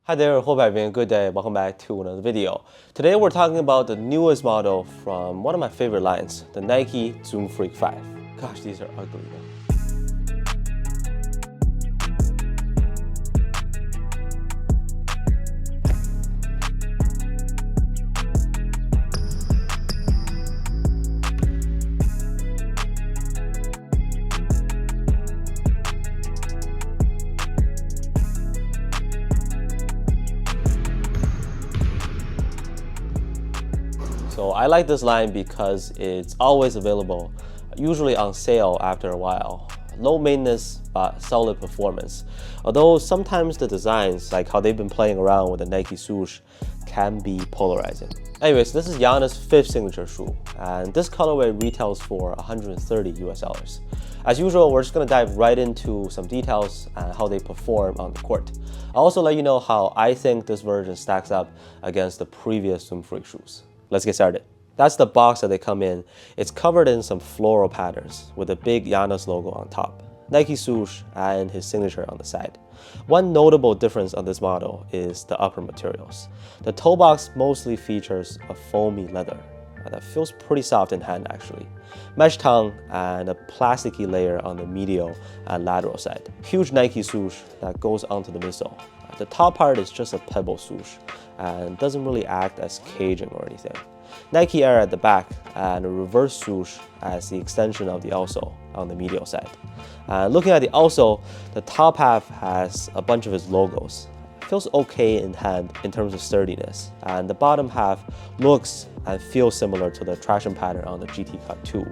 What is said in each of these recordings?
Hi there, hope you're having a good day. Welcome back to another video. Today we're talking about the newest model from one of my favorite lines, the Nike Zoom Freak 5. Gosh, these are ugly though. So I like this line because it's always available, usually on sale after a while. Low maintenance, but solid performance. Although sometimes the designs, like how they've been playing around with the Nike swoosh, can be polarizing. Anyways, this is Giannis' 5th signature shoe, and this colorway retails for $130 US. As usual, we're just gonna dive right into some details and how they perform on the court. I'll also let you know how I think this version stacks up against the previous Zoom Freak shoes. Let's get started. That's the box that they come in. It's covered in some floral patterns with a big Giannis logo on top, Nike swoosh, and his signature on the side. One notable difference on this model is the upper materials. The toe box mostly features a foamy leather that feels pretty soft in hand actually. Mesh tongue and a plasticky layer on the medial and lateral side. Huge Nike swoosh that goes onto the midsole. The top part is just a pebble swoosh and doesn't really act as caging or anything. Nike Air at the back and a reverse swoosh as the extension of the outsole on the medial side. Looking at the outsole, the top half has a bunch of his logos. It feels okay in hand in terms of sturdiness, and the bottom half looks and feels similar to the traction pattern on the GT Cut 2.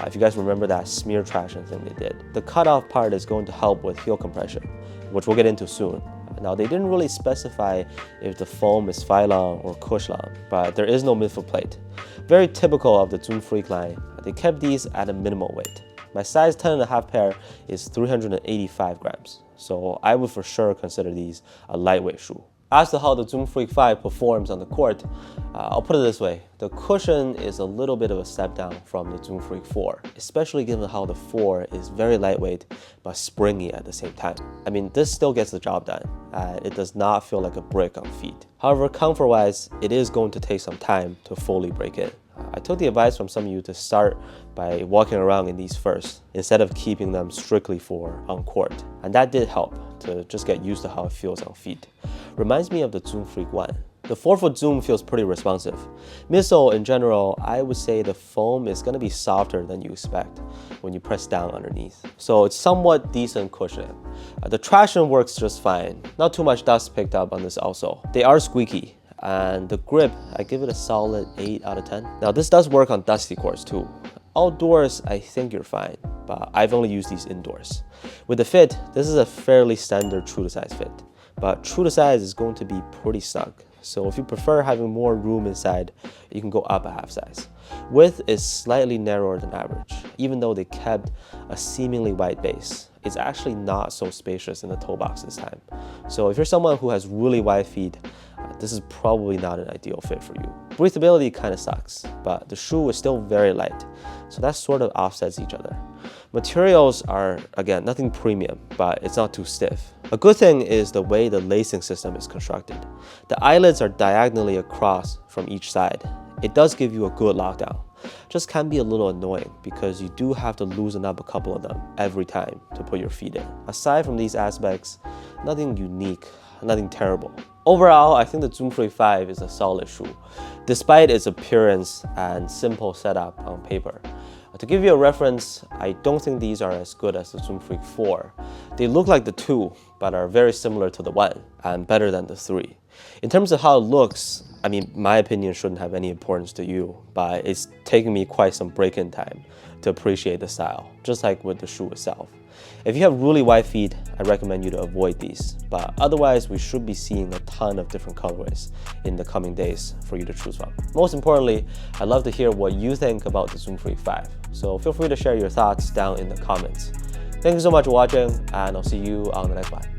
If you guys remember that smear traction thing they did. The cutoff part is going to help with heel compression, which we'll get into soon. Now, they didn't really specify if the foam is Phylon or Cushlon, but there is no midfoot plate. Very typical of the Zoom Freak line, they kept these at a minimal weight. My size 10.5 pair is 385 grams, so I would for sure consider these a lightweight shoe. As to how the Zoom Freak 5 performs on the court, I'll put it this way. The cushion is a little bit of a step down from the Zoom Freak 4, especially given how the 4 is very lightweight but springy at the same time. I mean, this still gets the job done. It does not feel like a brick on feet. However, comfort-wise, it is going to take some time to fully break in. I took the advice from some of you to start by walking around in these first, instead of keeping them strictly for on court. And that did help to just get used to how it feels on feet. Reminds me of the Zoom Freak 1. The 4-foot Zoom feels pretty responsive. Midsole in general, I would say the foam is gonna be softer than you expect when you press down underneath. So it's somewhat decent cushioning. The traction works just fine. Not too much dust picked up on this outsole. They are squeaky. And the grip, I give it a solid 8 out of 10. Now this does work on dusty courts too. Outdoors, I think you're fine, but I've only used these indoors. With the fit, this is a fairly standard true to size fit, but true to size is going to be pretty snug. So if you prefer having more room inside, you can go up a half size. Width is slightly narrower than average, even though they kept a seemingly wide base. It's actually not so spacious in the toe box this time. So if you're someone who has really wide feet, this is probably not an ideal fit for you. Breathability kind of sucks, but the shoe is still very light, so that sort of offsets each other. Materials are, again, nothing premium, but it's not too stiff. A good thing is the way the lacing system is constructed. The eyelets are diagonally across from each side. It does give you a good lockdown. Just can be a little annoying because you do have to loosen up a couple of them every time to put your feet in. Aside from these aspects, nothing unique, nothing terrible. Overall, I think the Zoom Freak 5 is a solid shoe, despite its appearance and simple setup on paper. To give you a reference, I don't think these are as good as the Zoom Freak 4. They look like the 2, but are very similar to the 1, and better than the 3. In terms of how it looks, I mean, my opinion shouldn't have any importance to you, but it's taken me quite some break-in time to appreciate the style, just like with the shoe itself. If you have really wide feet, I recommend you to avoid these, but otherwise we should be seeing a ton of different colorways in the coming days for you to choose from. Most importantly, I'd love to hear what you think about the Zoom Freak 5, so feel free to share your thoughts down in the comments. Thank you so much for watching, and I'll see you on the next one.